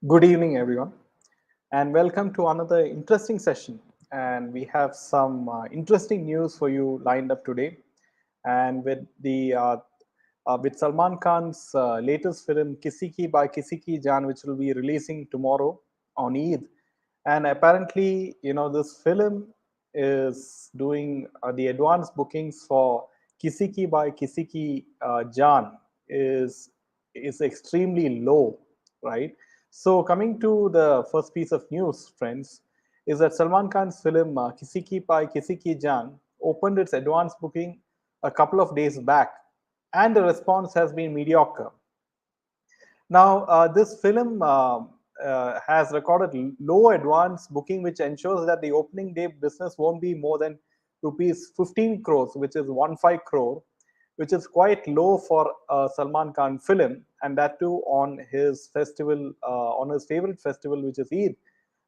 Good evening, everyone, and welcome to another interesting session. And we have some interesting news for you lined up today. And with Salman Khan's latest film Kisi Ki by Kisi Ki Jaan, which will be releasing tomorrow on Eid, and apparently, this film is doing the advance bookings for Kisi Ki by Kisi Ki Jaan is extremely low, right? So, coming to the first piece of news, friends, is that Salman Khan's film Kisi Ki Pai Kisi Ki Jaan opened its advance booking a couple of days back, and the response has been mediocre. Now, this film has recorded low advance booking, which ensures that the opening day business won't be more than rupees 15 crores, which is 15 crore, which is quite low for a Salman Khan film, and that too on his festival, on his favorite festival, which is Eid.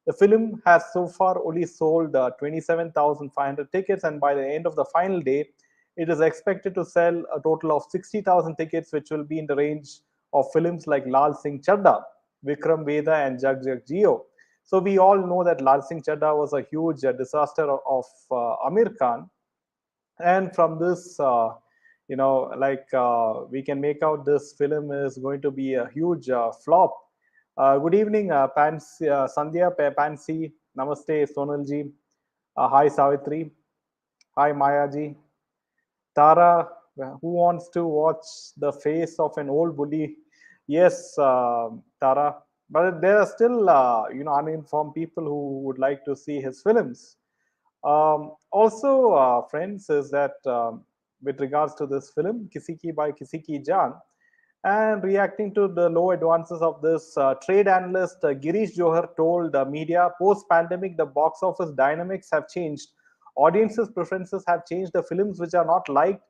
The film has so far only sold 27,500 tickets, and by the end of the final day, it is expected to sell a total of 60,000 tickets, which will be in the range of films like Lal Singh Chadda, Vikram Veda, and Jag Jag Jio. So we all know that Lal Singh Chadda was a huge disaster of Amir Khan, and from this, we can make out this film is going to be a huge flop. Good evening, Sandhya, Pansy, Namaste, Sonalji. Hi, Savitri. Hi, Mayaji. Tara, who wants to watch the face of an old bully? Yes, Tara. But there are still, uninformed people who would like to see his films. Also, friends, is that with regards to this film, Kisi Ki by Kisi Ki Jaan, and reacting to the low advances of this, trade analyst Girish Johar told media, post-pandemic, the box office dynamics have changed. Audiences' preferences have changed. The films which are not liked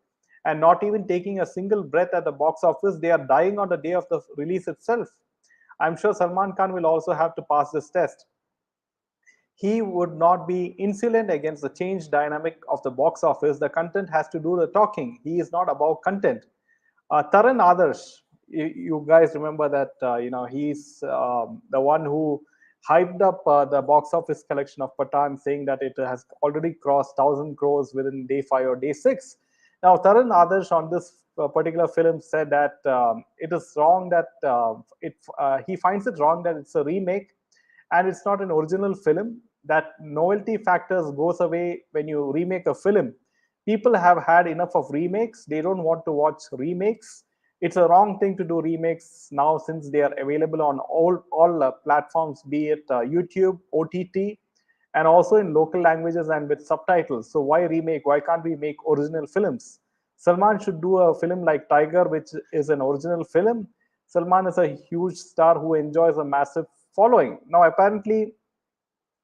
and not even taking a single breath at the box office, they are dying on the day of the release itself. I'm sure Salman Khan will also have to pass this test. He would not be insolent against the change dynamic of the box office. The content has to do the talking. He is not about content. Taran Adarsh, you guys remember that he's the one who hyped up the box office collection of Patan, saying that it has already crossed 1,000 crores within day 5 or day 6. Now, Taran Adarsh on this particular film said that it is wrong that he finds it wrong that it's a remake and it's not an original film. That novelty factors goes away when you remake a film. People have had enough of remakes. They don't want to watch remakes. It's a wrong thing to do remakes now, since they are available on all platforms, be it YouTube, OTT, and also in local languages and with subtitles. So why remake? Why can't we make original films? Salman should do a film like Tiger, which is an original film. Salman is a huge star who enjoys a massive following. Now, apparently,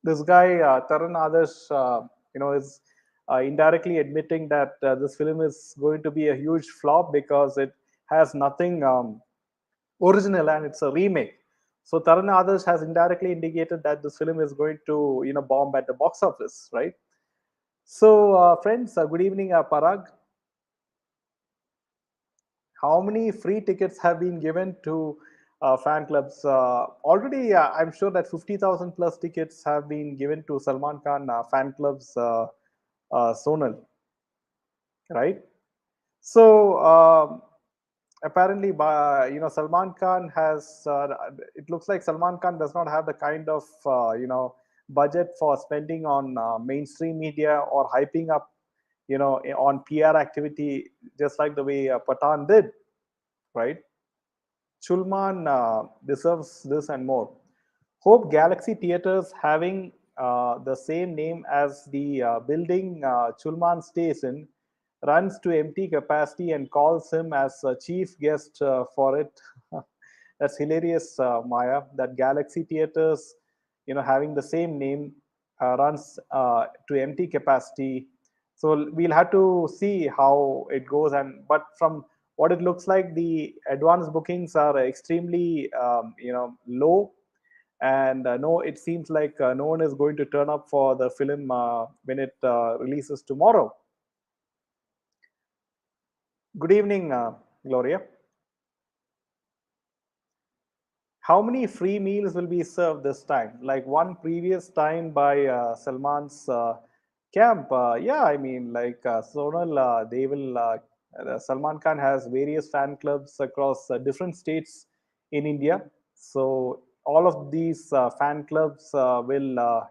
this guy Taran Adarsh, is indirectly admitting that this film is going to be a huge flop because it has nothing original and it's a remake. So Taran Adarsh has indirectly indicated that this film is going to bomb at the box office, right? So friends, good evening, Parag. How many free tickets have been given to fan clubs? Already, I'm sure that 50,000 plus tickets have been given to Salman Khan fan clubs, Sonal, right? So apparently, Salman Khan has. It looks like Salman Khan does not have the kind of budget for spending on mainstream media or hyping up, on PR activity, just like the way Patan did, right? Chulman deserves this and more. Hope Galaxy Theatres, having the same name as the building Chulman stays in, runs to empty capacity and calls him as a chief guest for it. That's hilarious, Maya. That Galaxy Theatres, having the same name, runs to empty capacity. So we'll have to see how it goes. And but from what it looks like, the advance bookings are extremely low, and no, it seems like no one is going to turn up for the film when it releases tomorrow. Good evening, Gloria. how many free meals will be served this time? Like one previous time by Salman's camp. Yeah, I mean, like Sonal, they will. Salman Khan has various fan clubs across different states in India. So all of these fan clubs will,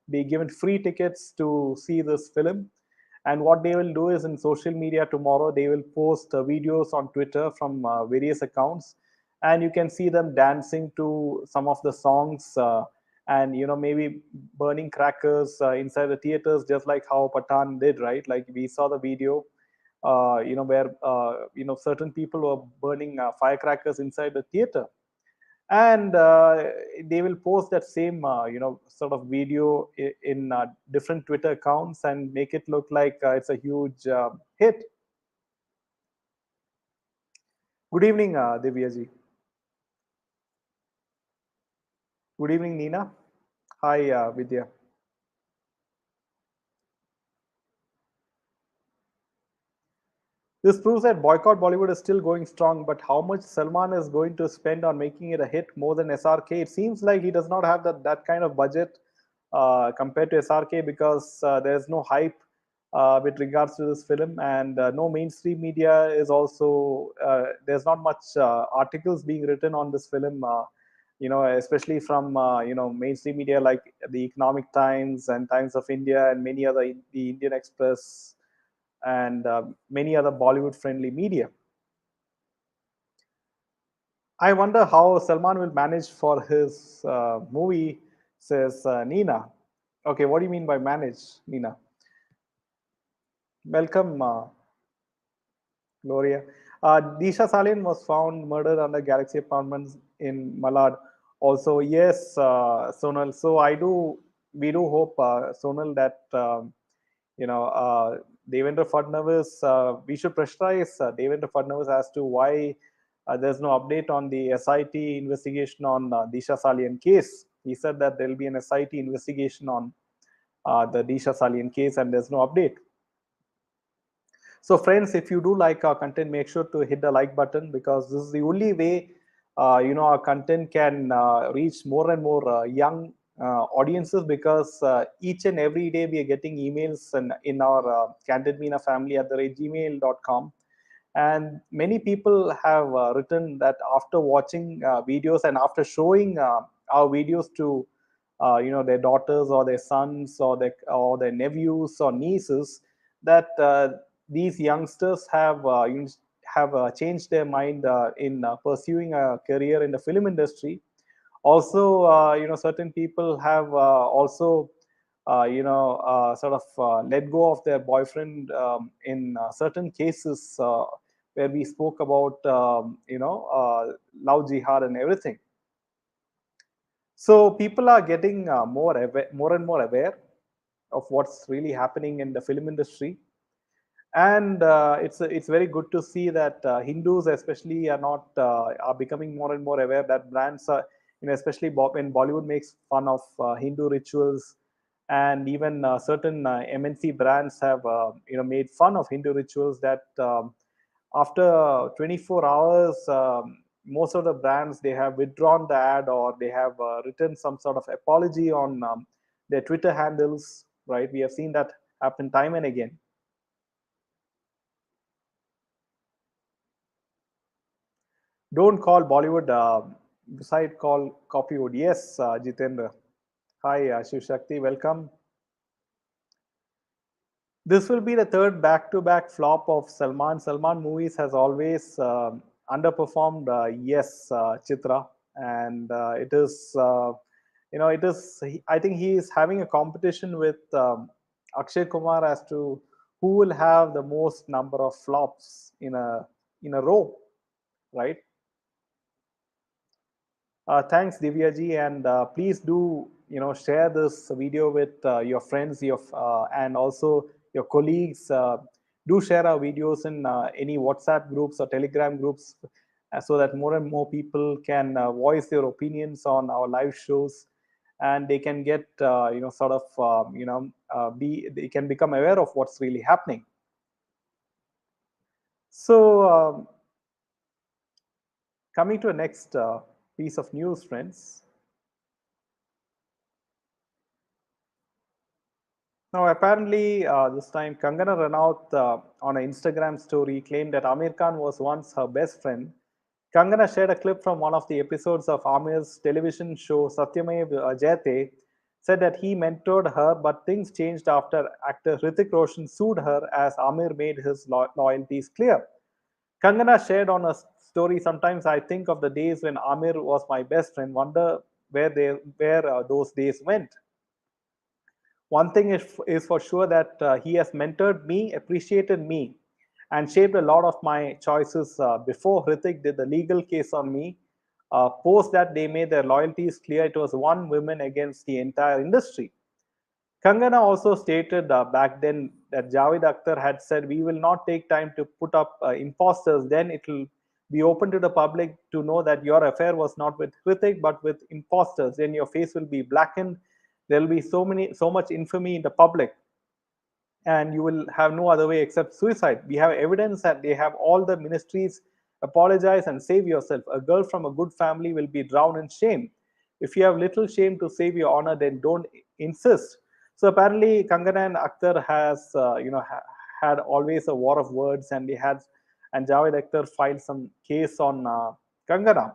be given free tickets to see this film. And what they will do is in social media tomorrow, they will post videos on Twitter from various accounts, and you can see them dancing to some of the songs, and maybe burning crackers inside the theaters, just like how Patan did, right? Like we saw the video, where certain people were burning firecrackers inside the theater, and they will post that same sort of video in different Twitter accounts and make it look like it's a huge hit. Good evening, Divyaji. Good evening, Nina. Hi, Vidya. This proves that boycott Bollywood is still going strong, but how much Salman is going to spend on making it a hit more than SRK? It seems like he does not have that kind of budget compared to SRK, because there's no hype with regards to this film, and no mainstream media is also, there's not much articles being written on this film, especially from mainstream media like the Economic Times and Times of India and many other, the Indian Express, and many other Bollywood friendly media. I wonder how Salman will manage for his movie, says Nina. Okay, what do you mean by manage, Nina? Welcome, Gloria. Disha Salin was found murdered under Galaxy Apartments in Malad. Also, yes, Sonal. So we do hope, Sonal, that Devendra Fadnavis, we should pressurize Devendra Fadnavis as to why there's no update on the SIT investigation on Disha Salian case. He said that there will be an SIT investigation on the Disha Salian case, and there's no update. So friends, if you do like our content, make sure to hit the like button, because this is the only way our content can reach more and more young audiences, because each and every day we are getting emails in our candidmina family at the gmail.com, and many people have written that after watching videos and after showing our videos to their daughters or their sons or their nephews or nieces, that these youngsters have changed their mind in pursuing a career in the film industry. Also, certain people have also sort of let go of their boyfriend in certain cases where we spoke about love jihad and everything. So people are getting more and more aware of what's really happening in the film industry, and it's very good to see that Hindus especially are becoming more and more aware that brands are, especially when Bollywood makes fun of Hindu rituals, and even certain MNC brands have made fun of Hindu rituals, that after 24 hours, most of the brands, they have withdrawn the ad, or they have written some sort of apology on their Twitter handles, right? We have seen that happen time and again. Don't call Bollywood, beside call Copywood. Yes, Jitendra. Hi, Shiv Shakti, welcome. This will be the third back-to-back flop of Salman. Salman movies has always underperformed. Yes, Chitra, and it is, it is. I think he is having a competition with Akshay Kumar as to who will have the most number of flops in a row, right? Thanks, Divyaji, and please do share this video with your friends, and also your colleagues. Do share our videos in any WhatsApp groups or Telegram groups, so that more and more people can voice their opinions on our live shows, and they can get sort of be they can become aware of what's really happening. So coming to a next. piece of news, friends. Now, apparently, this time Kangana Ranaut on an Instagram story claimed that Amir Khan was once her best friend. Kangana shared a clip from one of the episodes of Amir's television show Satyamev Jayate, said that he mentored her, but things changed after actor Hrithik Roshan sued her as Amir made his loyalties clear. Kangana shared on a story, sometimes I think of the days when Amir was my best friend, wonder where those days went. One thing is for sure that he has mentored me, appreciated me, and shaped a lot of my choices before Hrithik did the legal case on me. Post that, they made their loyalties clear. It was one woman against the entire industry. Kangana also stated back then that Javed Akhtar had said, "We will not take time to put up imposters. Then it will be open to the public to know that your affair was not with Hrithik but with imposters. Then your face will be blackened. There will be so much infamy in the public, and you will have no other way except suicide. We have evidence that they have all the ministries. Apologize and save yourself. A girl from a good family will be drowned in shame. If you have little shame to save your honor, then don't insist." So apparently, Kangana and Akhtar has, had always a war of words, and and Javed Akhtar filed some case on Kangana.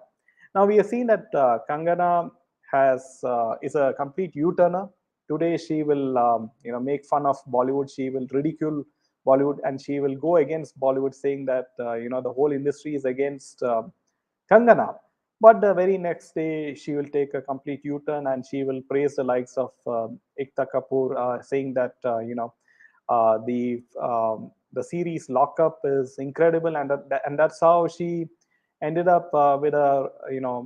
Now we have seen that Kangana has is a complete U-turner. Today she will make fun of Bollywood. She will ridicule Bollywood, and she will go against Bollywood, saying that the whole industry is against Kangana. But the very next day, she will take a complete U-turn and she will praise the likes of Ekta Kapoor, saying that the series Lockup is incredible, and that's how she ended up with a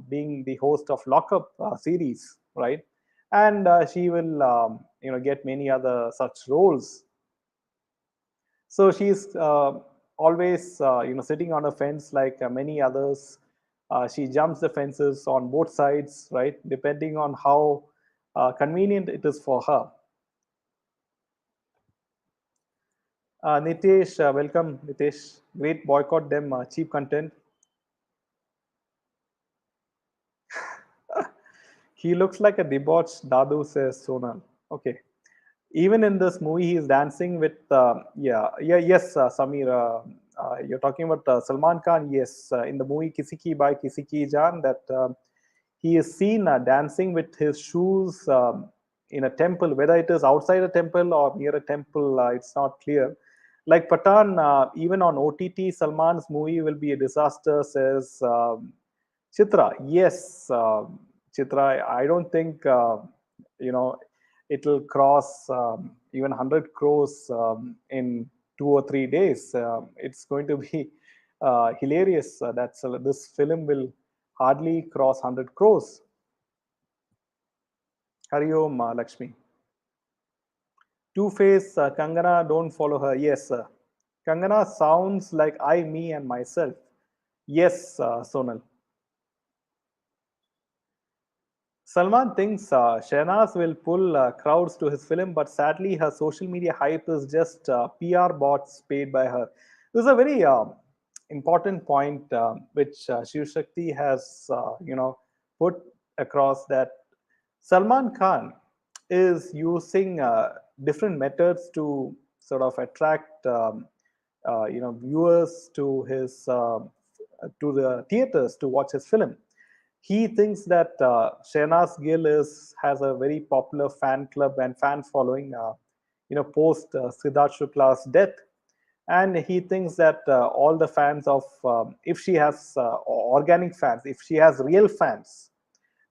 being the host of Lockup series, right? And she will get many other such roles. So she's always sitting on a fence like many others. She jumps the fences on both sides, right, depending on how convenient it is for her. Nitesh, welcome, Nitesh. Great, boycott them, cheap content. He looks like a debauched Dadu, says Sonal. Okay. Even in this movie, he is dancing with, yes, Samir. You're talking about Salman Khan. Yes, in the movie Kisi Ki Bhai Kisi Ki Jaan, that he is seen dancing with his shoes in a temple, whether it is outside a temple or near a temple, it's not clear. Like Patan, even on OTT, Salman's movie will be a disaster, says Chitra. Yes, Chitra, I don't think, you know, it'll cross even 100 crores in 2 or 3 days. It's going to be hilarious. This film will hardly cross 100 crores. Hari Om, Lakshmi. Two-Face, Kangana, don't follow her. Yes, Kangana sounds like I, me, and myself. Yes, Sonal. Salman thinks Shehnaz will pull crowds to his film, but sadly, her social media hype is just PR bots paid by her. This is a very important point which Shiv Shakti has, put across, that Salman Khan is using different methods to sort of attract, viewers to his to the theaters to watch his film. He thinks that Shehnaz Gill has a very popular fan club and fan following, post Siddharth Shukla's death, and he thinks that all the fans of, if she has organic fans, if she has real fans,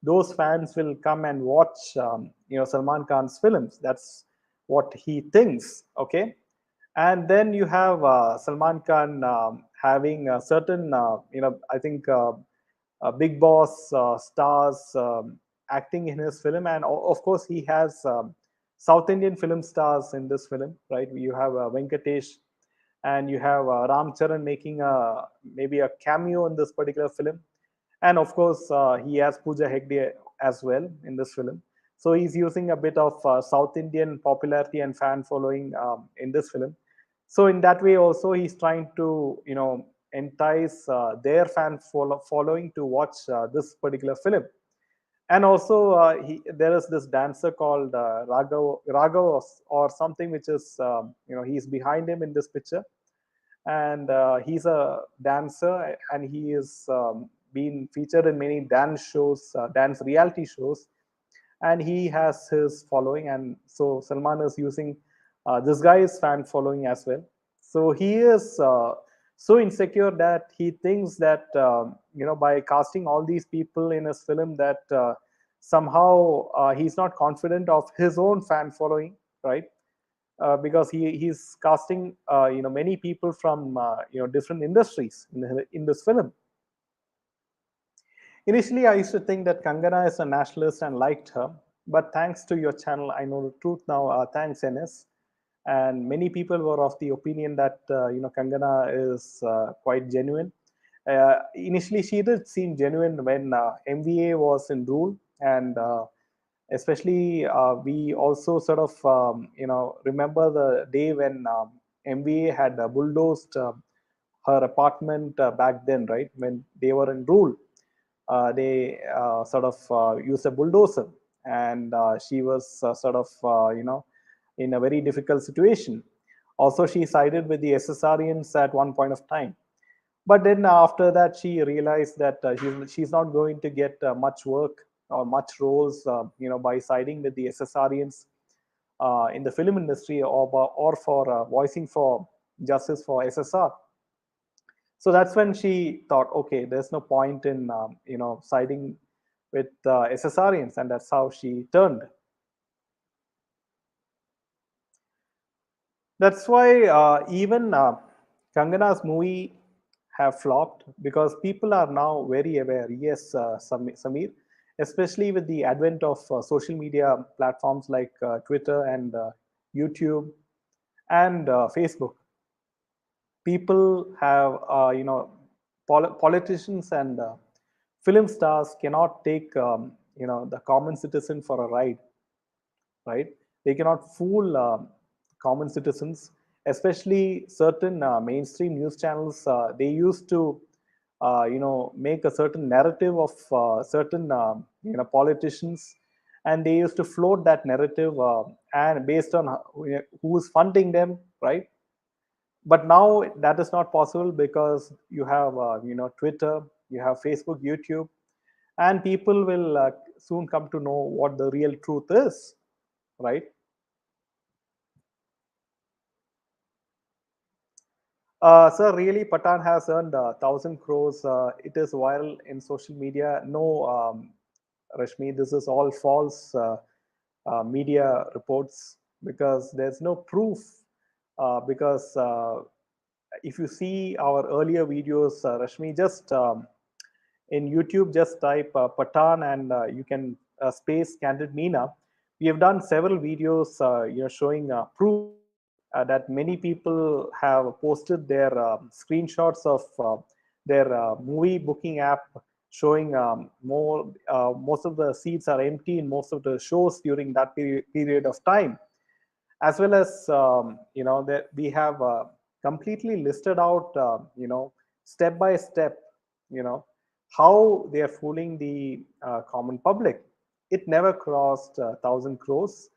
those fans will come and watch, Salman Khan's films. That's what he thinks. Okay, and then you have Salman Khan having a certain, I think. Big Boss stars acting in his film, and of course he has South Indian film stars in this film, right? You have Venkatesh, and you have Ram Charan making maybe a cameo in this particular film, and of course he has Pooja Hegde as well in this film. So he's using a bit of South Indian popularity and fan following in this film. So in that way also he's trying to entice their following to watch this particular film. And also, there is this dancer called Raghav or something, which is he's behind him in this picture, and he's a dancer, and he is been featured in many dance shows, dance reality shows, and he has his following. And so Salman is using this guy's fan following as well. So he is so insecure that he thinks that by casting all these people in his film, that somehow he's not confident of his own fan following, right? Because he's casting many people from different industries in this film. Initially, I used to think that Kangana is a nationalist and liked her, but thanks to your channel, I know the truth now. Thanks, NS. And many people were of the opinion that Kangana is quite genuine. Initially, she did seem genuine when MVA was in rule, and especially we also sort of remember the day when MVA had bulldozed her apartment back then, right, when they were in rule. They sort of used a bulldozer, and she was sort of in a very difficult situation. Also, she sided with the SSRians at one point of time, but then after that she realized that she's not going to get much work or much roles by siding with the SSRians in the film industry, or for voicing for justice for SSR. So that's when she thought, okay, there's no point in siding with SSRians, and that's how she turned. That's why even Kangana's movie have flopped, because people are now very aware. Yes, Samir, especially with the advent of social media platforms like Twitter and YouTube and Facebook. People have politicians and film stars cannot take the common citizen for a ride, right? They cannot fool common citizens, especially certain mainstream news channels. They used to, make a certain narrative of certain, politicians, and they used to float that narrative, and based on who is funding them, right? But now that is not possible, because you have, Twitter, you have Facebook, YouTube, and people will soon come to know what the real truth is, right? Sir, really, Patan has earned 1,000 crores. It is viral in social media. No, Rashmi, this is all false media reports, because there's no proof. Because if you see our earlier videos, Rashmi, just in YouTube, just type Patan, and you can space Candid Meena. We have done several videos, showing proof that many people have posted their screenshots of their movie booking app, showing most of the seats are empty in most of the shows during that period of time. As well as that we have completely listed out step by step, you know how they are fooling the common public. It never crossed 1,000 crores,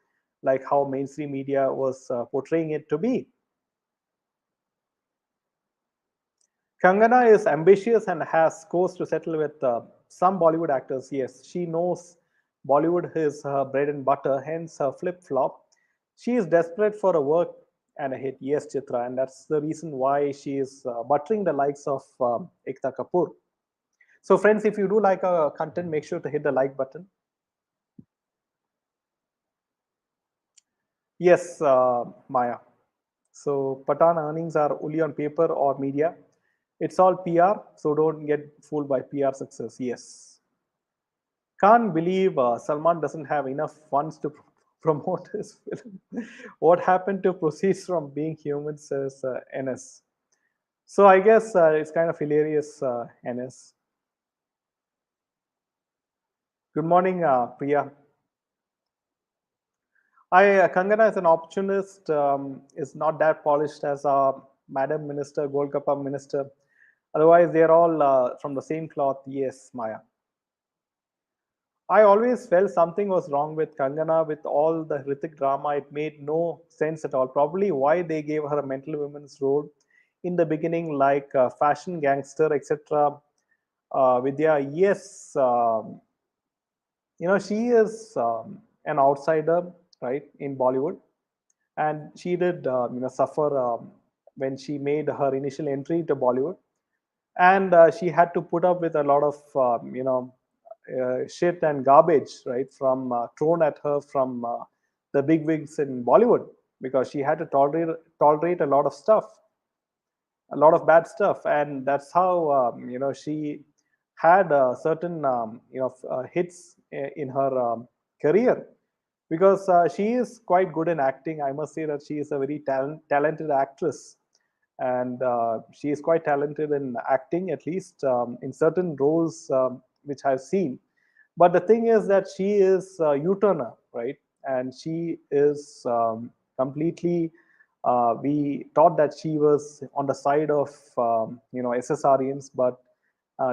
like how mainstream media was portraying it to be. Kangana is ambitious and has scores to settle with some Bollywood actors. Yes, she knows Bollywood is her bread and butter, hence her flip flop. She is desperate for a work and a hit. Yes, Chitra, and that's the reason why she is buttering the likes of Ekta Kapoor. So, friends, if you do like our content, make sure to hit the like button. Yes, Maya. So Patan earnings are only on paper or media. It's all PR, so don't get fooled by PR success. Yes. Can't believe Salman doesn't have enough funds to promote his film. What happened to proceeds from being human, says NS. So I guess it's kind of hilarious, NS. Good morning, Priya. Kangana is an opportunist, is not that polished as Madam Minister, Golkappa Minister. Otherwise, they're all from the same cloth. Yes, Maya. I always felt something was wrong with Kangana with all the Hrithik drama. It made no sense at all. Probably why they gave her a mental women's role in the beginning, like fashion gangster, etc. Vidya, yes, she is an outsider, right, in Bollywood, and she did, suffer when she made her initial entry to Bollywood, and she had to put up with a lot of, shit and garbage, right, from thrown at her from the big wigs in Bollywood, because she had to tolerate a lot of stuff, a lot of bad stuff, and that's how she had certain hits in her career, because she is quite good in acting. I must say that she is a very talented actress, and she is quite talented in acting, at least in certain roles which I've seen. But the thing is that she is a U-turner, right? And she is completely. We thought that she was on the side of SSRians, but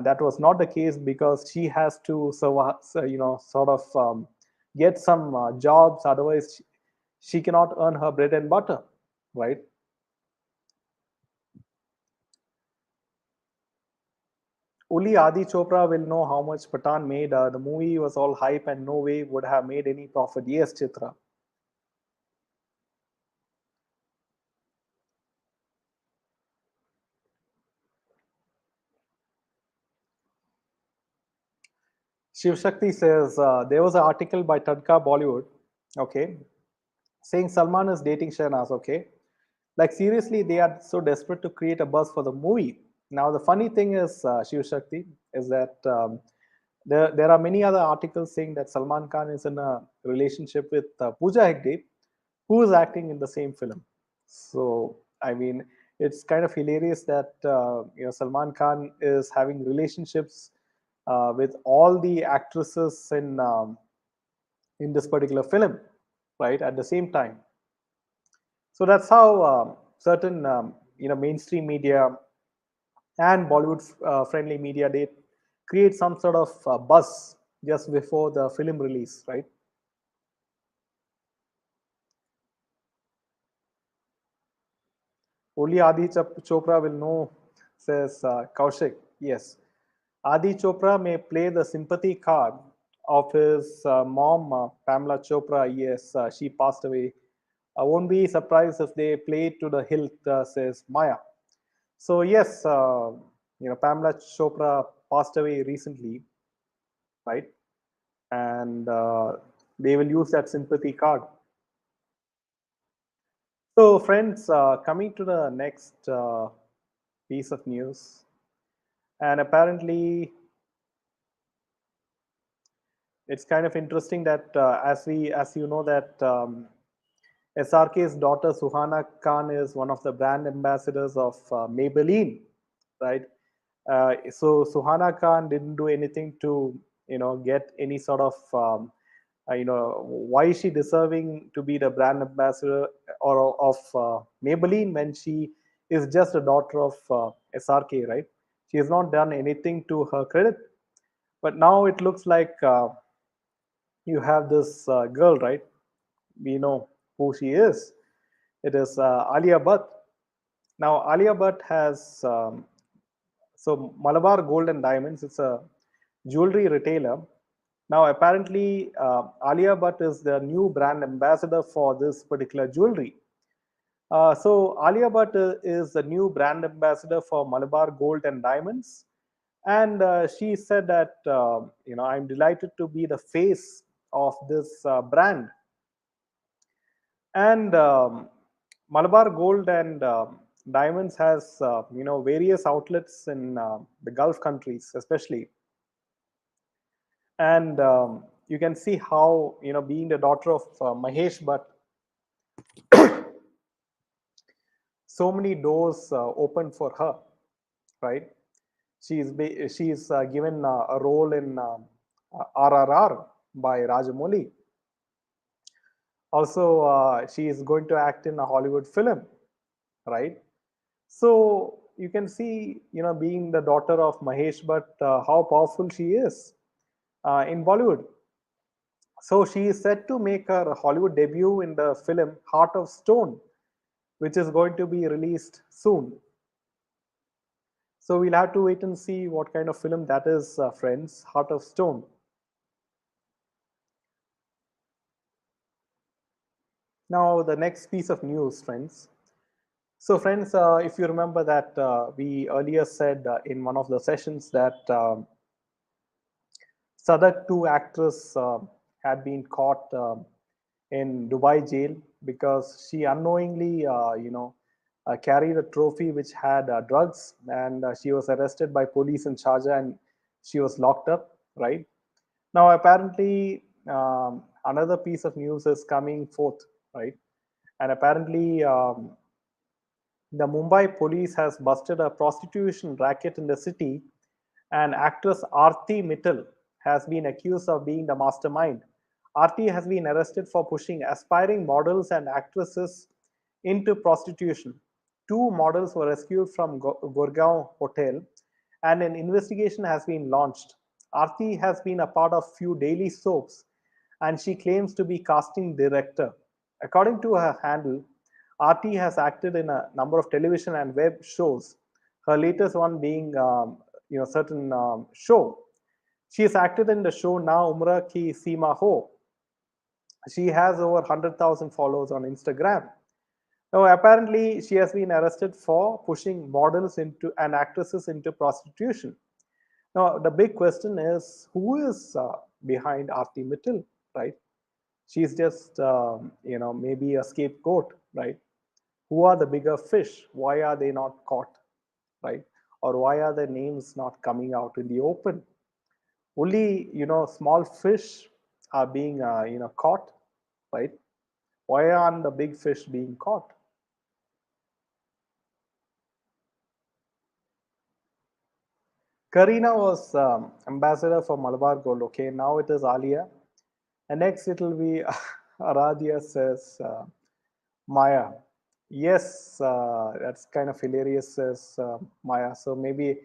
that was not the case, because she has to sort of get some jobs. Otherwise, she cannot earn her bread and butter, right? Only Adi Chopra will know how much Patan made. The movie was all hype and no way would have made any profit. Yes, Chitra. Shiv Shakti says there was an article by Tadka Bollywood, okay, saying Salman is dating Shahnaz, okay. Like seriously, they are so desperate to create a buzz for the movie. Now the funny thing is, Shiv Shakti, is that there are many other articles saying that Salman Khan is in a relationship with Pooja Hegde, who is acting in the same film. So I mean, it's kind of hilarious that Salman Khan is having relationships with all the actresses in this particular film, right? At the same time. So that's how certain mainstream media and Bollywood friendly media, they create some sort of buzz just before the film release, right? Only Adi Chopra will know, says Kaushik. Yes, Adi Chopra may play the sympathy card of his mom, Pamela Chopra. Yes, she passed away. I won't be surprised if they play it to the hilt, says Maya. So yes, Pamela Chopra passed away recently, right? And they will use that sympathy card. So, friends, coming to the next piece of news, and apparently it's kind of interesting that as you know that SRK's daughter Suhana Khan is one of the brand ambassadors of Maybelline, right? So Suhana Khan didn't do anything to get any sort of why is she deserving to be the brand ambassador or of Maybelline when she is just a daughter of SRK, right? She has not done anything to her credit, but now it looks like you have this girl, right? We know who she is. It is Alia Bhatt. Now, Alia Bhatt has so Malabar Gold and Diamonds. It's a jewelry retailer. Now, apparently, Alia Bhatt is the new brand ambassador for this particular jewelry. So, Alia Bhatt is the new brand ambassador for Malabar Gold and Diamonds, and she said that I'm delighted to be the face of this brand. And Malabar Gold and Diamonds has various outlets in the Gulf countries, especially, and you can see how being the daughter of Mahesh, but so many doors open for her, right? She's given a role in RRR by Rajamouli. Also, she is going to act in a Hollywood film, right? So you can see, being the daughter of Mahesh, but how powerful she is in Bollywood. So she is set to make her Hollywood debut in the film Heart of Stone, which is going to be released soon. So we'll have to wait and see what kind of film that is, friends. Heart of Stone. Now, the next piece of news, friends. So, friends, if you remember that we earlier said in one of the sessions that Sadak 2 actress had been caught in Dubai jail because she unknowingly, carried a trophy which had drugs, and she was arrested by police in Sharjah and she was locked up, right? Now, apparently, another piece of news is coming forth, right? And apparently, the Mumbai police has busted a prostitution racket in the city, and actress Aarti Mittal has been accused of being the mastermind. Aarti has been arrested for pushing aspiring models and actresses into prostitution. Two models were rescued from Gurgaon Hotel, and an investigation has been launched. Aarti has been a part of few daily soaps, and she claims to be casting director. According to her handle, Aarti has acted in a number of television and web shows. Her latest one being, certain show. She has acted in the show Now Umra Ki Seema Ho. She has over 100,000 followers on Instagram. Now, apparently, she has been arrested for pushing models into and actresses into prostitution. Now, the big question is, who is behind Aarti Mittal, right? She's just, maybe a scapegoat, right? Who are the bigger fish? Why are they not caught, right? Or why are their names not coming out in the open? Only, small fish are being, caught, right? Why aren't the big fish being caught? Karina was ambassador for Malabar Gold. Okay, now it is Alia, and next it will be Aradhya, says Maya. Yes, that's kind of hilarious, says Maya. So maybe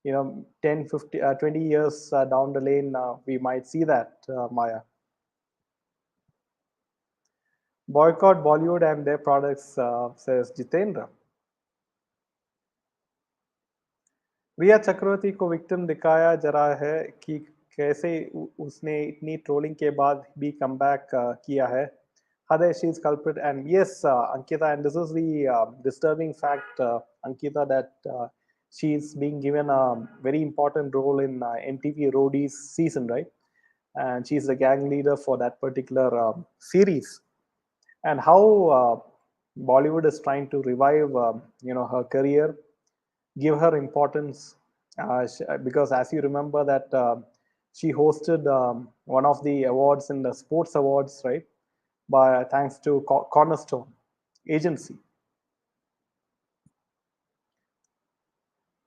10, 50, 20 years down the lane, we might see that, Maya. Boycott Bollywood and their products, says Jitendra. रिया चक्रवर्ती को victim दिखाया जा रहा है कि कैसे उसने इतनी trolling के बाद भी कमबैक किया है. Hade, she's culprit, and yes, Ankita, and this is the disturbing fact, Ankita, that she's being given a very important role in MTV Roadies season, right? And she's the gang leader for that particular series. And how Bollywood is trying to revive, her career, give her importance, because as you remember that she hosted one of the awards in the sports awards, right? By thanks to Cornerstone agency.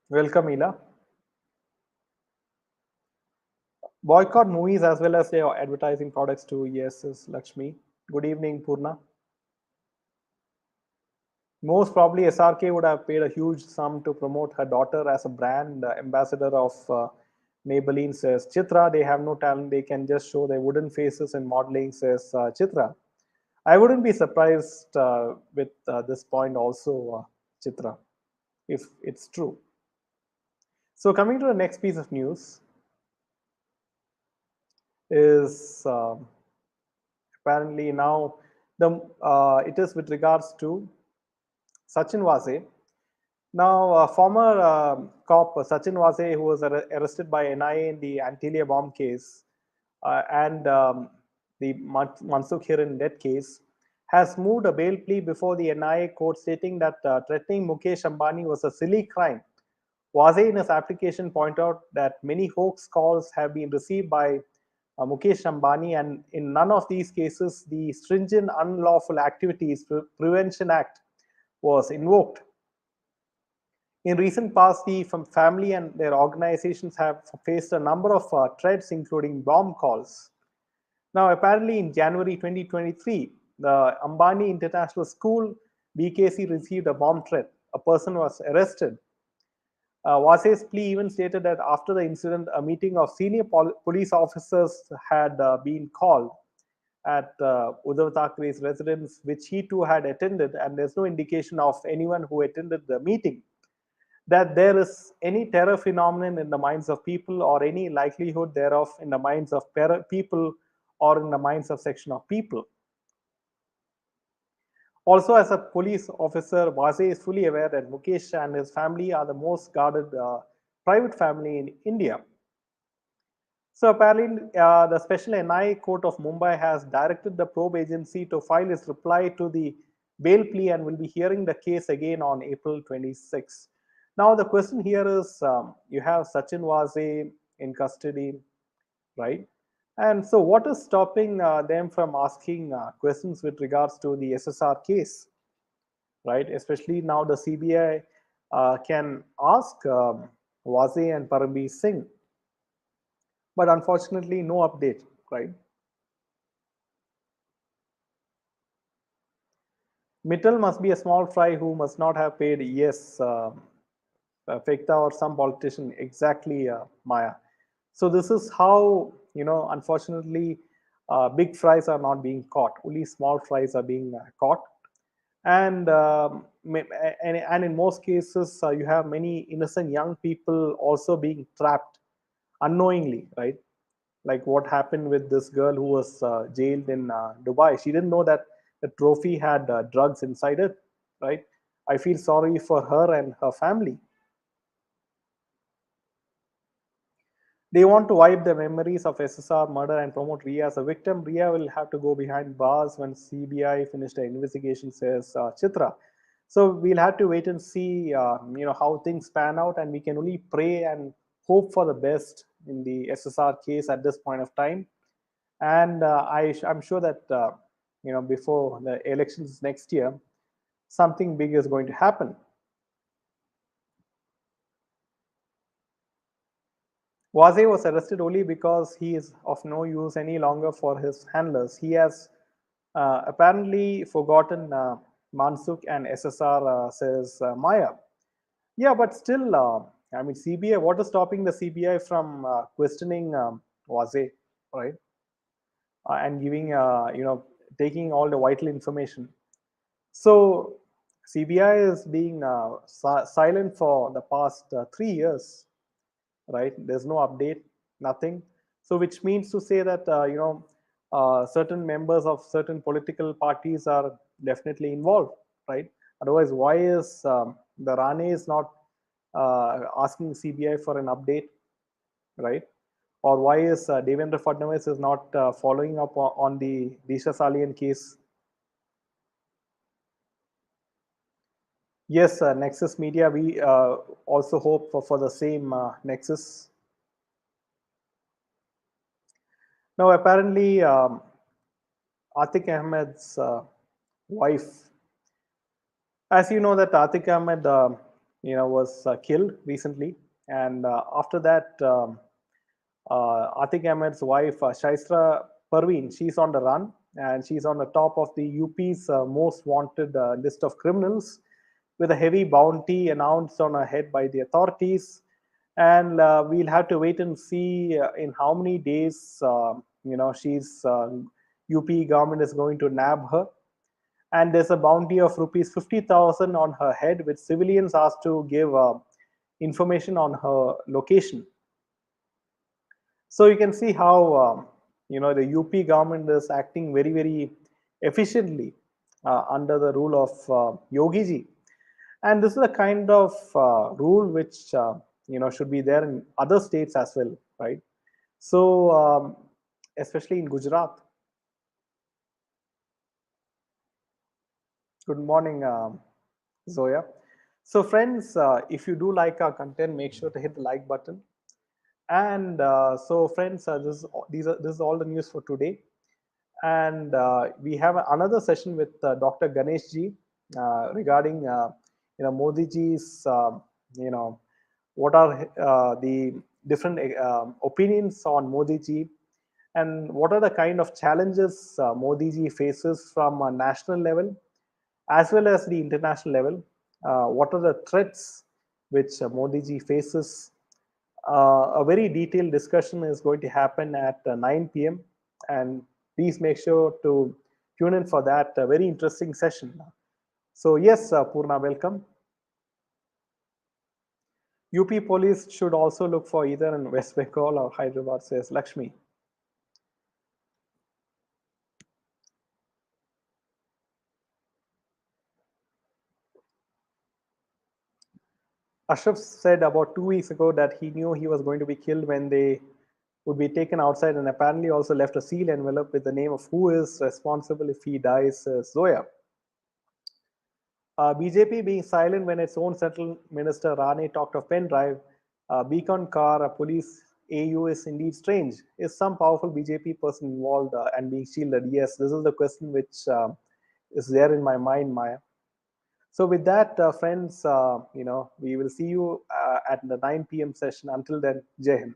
Welcome, Ila. Boycott movies as well as their advertising products too. Yes, is Lakshmi. Good evening, Purna. Most probably, SRK would have paid a huge sum to promote her daughter as a brand ambassador of Maybelline, says Chitra. They have no talent. They can just show their wooden faces in modeling, says Chitra. I wouldn't be surprised with this point also, Chitra, if it's true. So coming to the next piece of news is apparently now it is with regards to Sachin Vase. Now, former cop Sachin Vase, who was arrested by NIA in the Antilia bomb case, and the Mansukh Hiran death case, has moved a bail plea before the NIA court, stating that threatening Mukesh Ambani was a silly crime. Vase, in his application, pointed out that many hoax calls have been received by Mukesh Ambani, and in none of these cases, the stringent unlawful activities prevention act was invoked. In recent past, the family and their organizations have faced a number of threats, including bomb calls. Now, apparently, in January 2023, the Ambani International School, BKC, received a bomb threat. A person was arrested. Vase's plea even stated that after the incident, a meeting of senior police officers had been called at Uddhav Thackeray's residence, which he too had attended, and there's no indication of anyone who attended the meeting that there is any terror phenomenon in the minds of people or any likelihood thereof in the minds of people or in the minds of section of people. Also, as a police officer, Vase is fully aware that Mukesh and his family are the most guarded private family in India. So apparently, the Special NI Court of Mumbai has directed the probe agency to file its reply to the bail plea and will be hearing the case again on April 26. Now, the question here is you have Sachin Vase in custody, right? And so, what is stopping them from asking questions with regards to the SSR case, right? Especially now, the CBI can ask Vase and Parambir Singh, but unfortunately, no update, right? Mittal must be a small fry who must not have paid. Yes, Fekta or some politician. Exactly, Maya. So this is how, unfortunately, big fries are not being caught. Only small fries are being caught. And, and in most cases, you have many innocent young people also being trapped unknowingly, right? Like what happened with this girl who was jailed in Dubai. She didn't know that the trophy had drugs inside it, right? I feel sorry for her and her family. They want to wipe the memories of SSR murder and promote Ria as a victim. Ria will have to go behind bars when CBI finished the investigation, says Chitra. So we'll have to wait and see, how things pan out, and we can only pray and hope for the best in the SSR case at this point of time. And I'm sure that before the elections next year, something big is going to happen. Waze was arrested only because he is of no use any longer for his handlers. He has apparently forgotten Mansukh and SSR, says Maya. Yeah, but still, I mean, CBI, what is stopping the CBI from questioning Waze, right? And giving, taking all the vital information. So CBI is being silent for the past 3 years, right? There's no update, nothing. So which means to say that certain members of certain political parties are definitely involved, right? Otherwise, why is the Rane is not asking CBI for an update, right? Or why is Devendra Fadnavis is not following up on the Disha Salian case? Yes, Nexus Media, we also hope for the same Nexus. Now, apparently, Atik Ahmed's wife, as you know, that Atik Ahmed, was killed recently, and after that, Atik Ahmed's wife, Shaistra Parveen, she's on the run, and she's on the top of the UP's most wanted list of criminals, with a heavy bounty announced on her head by the authorities. And we'll have to wait and see in how many days, she's UP government is going to nab her. And there's a bounty of rupees 50,000 on her head, which civilians asked to give information on her location. So you can see how the UP government is acting very, very efficiently under the rule of Yogi ji. And this is a kind of rule which should be there in other states as well, right? So especially in Gujarat. Good morning, Zoya. So friends, if you do like our content, make sure to hit the like button. And so friends, this is all the news for today. And we have another session with Dr. Ganesh ji regarding Modi ji's what are the different opinions on Modi ji, and what are the kind of challenges Modi ji faces from a national level as well as the international level. What are the threats which Modi ji faces. A very detailed discussion is going to happen at 9 p.m. and please make sure to tune in for that very interesting session. So yes, Purna, welcome. UP police should also look for either in West Bengal or Hyderabad, says Lakshmi. Ashraf said about 2 weeks ago that he knew he was going to be killed when they would be taken outside, and apparently also left a sealed envelope with the name of who is responsible if he dies, Zoya. BJP being silent when its own central minister Rane talked of pen drive, beacon car, a police AU is indeed strange. Is some powerful BJP person involved and being shielded? Yes, this is the question which is there in my mind, Maya. So with that, friends, we will see you at the 9 p.m. session. Until then, Jai Hind.